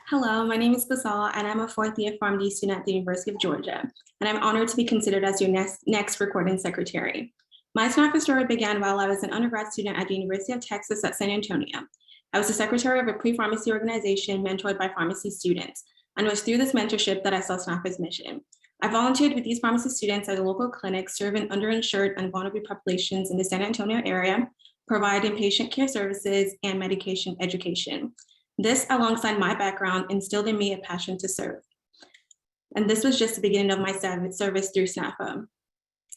Hello, my name is Busola, and I'm a fourth year PharmD student at the University of Georgia, and I'm honored to be considered as your next recording secretary. My SNAFA story began while I was an undergrad student at the University of Texas at San Antonio. I was the secretary of a pre-pharmacy organization mentored by pharmacy students, and it was through this mentorship that I saw SNAFA's mission. I volunteered with these pharmacy students at a local clinic serving underinsured and vulnerable populations in the San Antonio area, providing patient care services and medication education. This, alongside my background, instilled in me a passion to serve. And this was just the beginning of my service through SNAFA.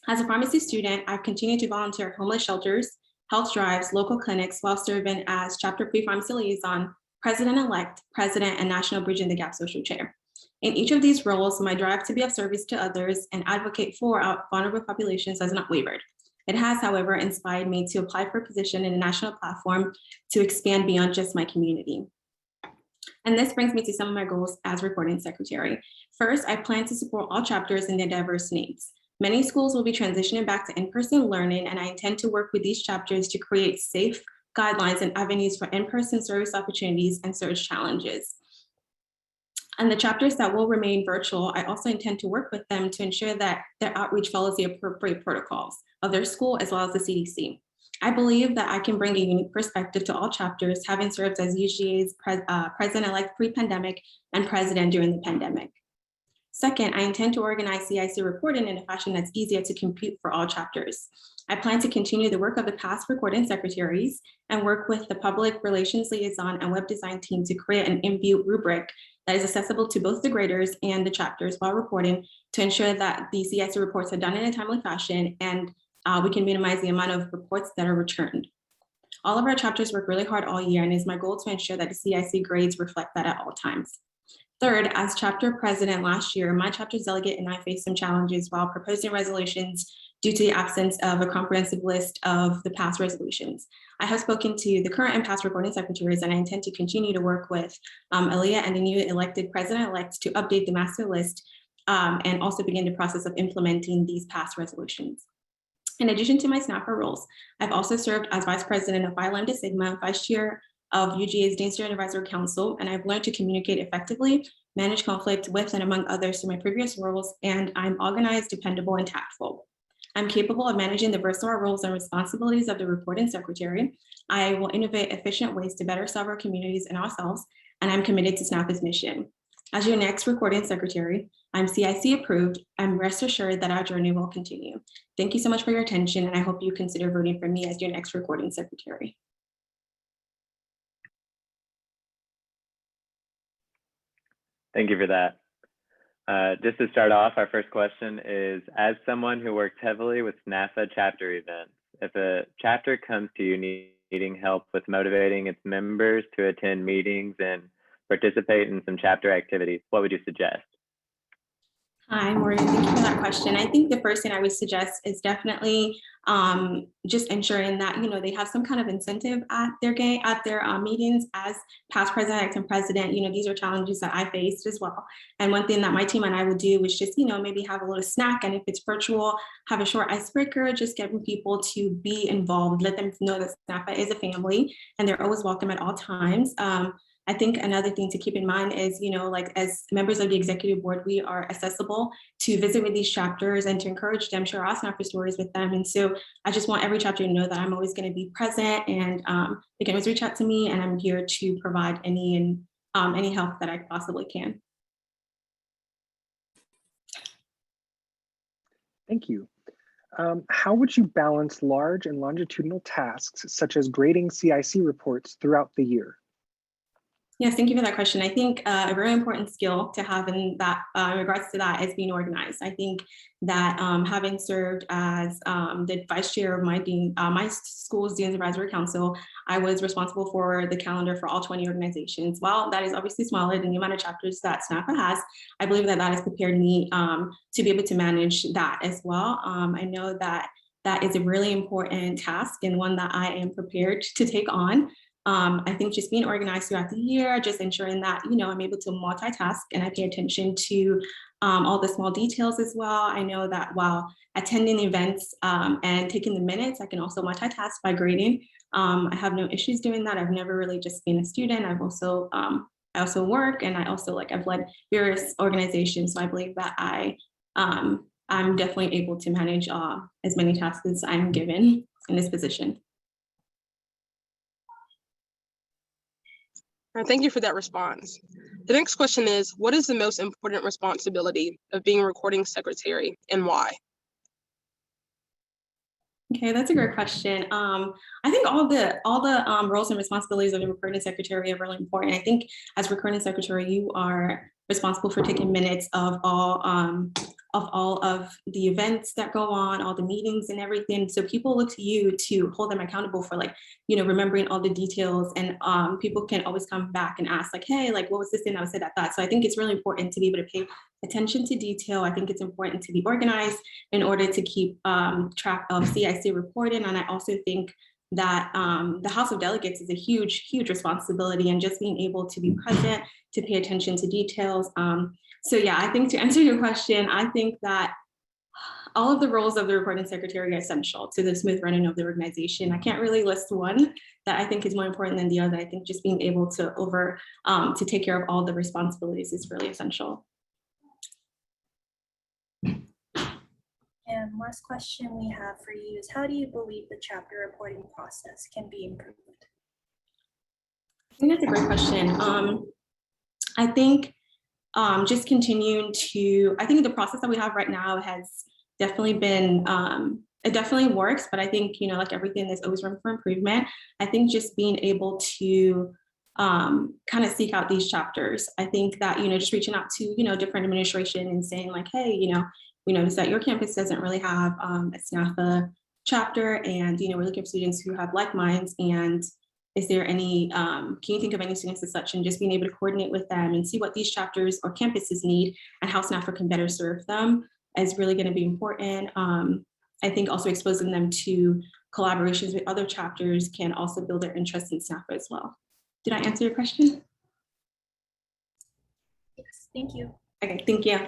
As a pharmacy student, I've continued to volunteer at homeless shelters, health drives, local clinics, while serving as chapter pre-pharmacy liaison, president-elect, president, and National Bridging the Gap social chair. In each of these roles, my drive to be of service to others and advocate for our vulnerable populations has not wavered. It has, however, inspired me to apply for a position in a national platform to expand beyond just my community. And this brings me to some of my goals as recording secretary. First, I plan to support all chapters in their diverse needs. Many schools will be transitioning back to in-person learning, and I intend to work with these chapters to create safe guidelines and avenues for in-person service opportunities and surge challenges. And the chapters that will remain virtual, I also intend to work with them to ensure that their outreach follows the appropriate protocols of their school as well as the CDC. I believe that I can bring a unique perspective to all chapters, having served as UGA's president-elect pre-pandemic and president during the pandemic. Second, I intend to organize CIC reporting in a fashion that's easier to compute for all chapters. I plan to continue the work of the past recording secretaries and work with the public relations liaison and web design team to create an in-view rubric that is accessible to both the graders and the chapters while reporting to ensure that the CIC reports are done in a timely fashion and we can minimize the amount of reports that are returned. All of our chapters work really hard all year, and it's my goal to ensure that the CIC grades reflect that at all times. Third, as chapter president last year, my chapter's delegate and I faced some challenges while proposing resolutions due to the absence of a comprehensive list of the past resolutions. I have spoken to the current and past recording secretaries, and I intend to continue to work with Aaliyah and the new elected president-elect to update the master list and also begin the process of implementing these past resolutions. In addition to my SNAFA roles, I've also served as vice president of Phi Lambda Sigma, vice chair of UGA's Dean Student Advisory Council, and I've learned to communicate effectively, manage conflict with and among others through my previous roles, and I'm organized, dependable, and tactful. I'm capable of managing the versatile roles and responsibilities of the reporting secretary. I will innovate efficient ways to better serve our communities and ourselves, and I'm committed to SNAFA's mission. As your next recording secretary, I'm CIC approved, and rest assured that our journey will continue. Thank you so much for your attention, and I hope you consider voting for me as your next recording secretary. Thank you for that. Just to start off, our first question is, as someone who works heavily with SNAFA chapter events, if a chapter comes to you needing help with motivating its members to attend meetings and participate in some chapter activities, what would you suggest? Hi, Morgan. Thank you for that question. I think the first thing I would suggest is definitely just ensuring that they have some kind of incentive at their meetings. As past president and president, these are challenges that I faced as well. And one thing that my team and I would do is just maybe have a little snack, and if it's virtual, have a short icebreaker, just getting people to be involved, let them know that SNAFA is a family and they're always welcome at all times. I think another thing to keep in mind is, as members of the executive board, we are accessible to visit with these chapters and to encourage them, share our SNAFA stories with them. And so I just want every chapter to know that I'm always going to be present, and they can always reach out to me, and I'm here to provide any help that I possibly can. Thank you. How would you balance large and longitudinal tasks, such as grading CIC reports throughout the year? Yes, thank you for that question. I think a very important skill to have in that regards to that is being organized. I think that having served as the vice chair of my school's Dean's Advisory Council, I was responsible for the calendar for all 20 organizations. While that is obviously smaller than the amount of chapters that SNAFA has, I believe that has prepared me to be able to manage that as well. I know that that is a really important task and one that I am prepared to take on. I think just being organized throughout the year, just ensuring that, I'm able to multitask and I pay attention to all the small details as well. I know that while attending events and taking the minutes, I can also multitask by grading. I have no issues doing that. I've never really just been a student. I've also also work, and I also I've led various organizations. So I believe that I'm definitely able to manage as many tasks as I'm given in this position. Thank you for that response. The next question is, what is the most important responsibility of being a recording secretary and why? Okay, that's a great question. I think all the roles and responsibilities of the recording secretary are really important. I think as recording secretary, you are responsible for taking minutes of all of the events that go on, all the meetings and everything. So people look to you to hold them accountable for remembering all the details, and people can always come back and ask hey, what was this thing that was said at that? So I think it's really important to be able to pay attention to detail. I think it's important to be organized in order to keep track of CIC reporting. And I also think that the House of Delegates is a huge, huge responsibility, and just being able to be present, to pay attention to details. So yeah, I think to answer your question, I think that all of the roles of the recording secretary are essential to the smooth running of the organization. I can't really list one that I think is more important than the other. I think just being able to to take care of all the responsibilities is really essential. And last question we have for you is, how do you believe the chapter reporting process can be improved? I think that's a great question. I think just continuing to, I think the process that we have right now has definitely been, it definitely works, but I think, like everything, there's always room for improvement. I think just being able to kind of seek out these chapters. I think that, just reaching out to, different administration and saying hey, we noticed that your campus doesn't really have a SNAFA chapter, and, we're looking for students who have like minds, and is there any, can you think of any students as such, and just being able to coordinate with them and see what these chapters or campuses need and how SNAFA can better serve them is really going to be important. I think also exposing them to collaborations with other chapters can also build their interest in SNAFA as well. Did I answer your question? Yes, thank you. Okay, thank you.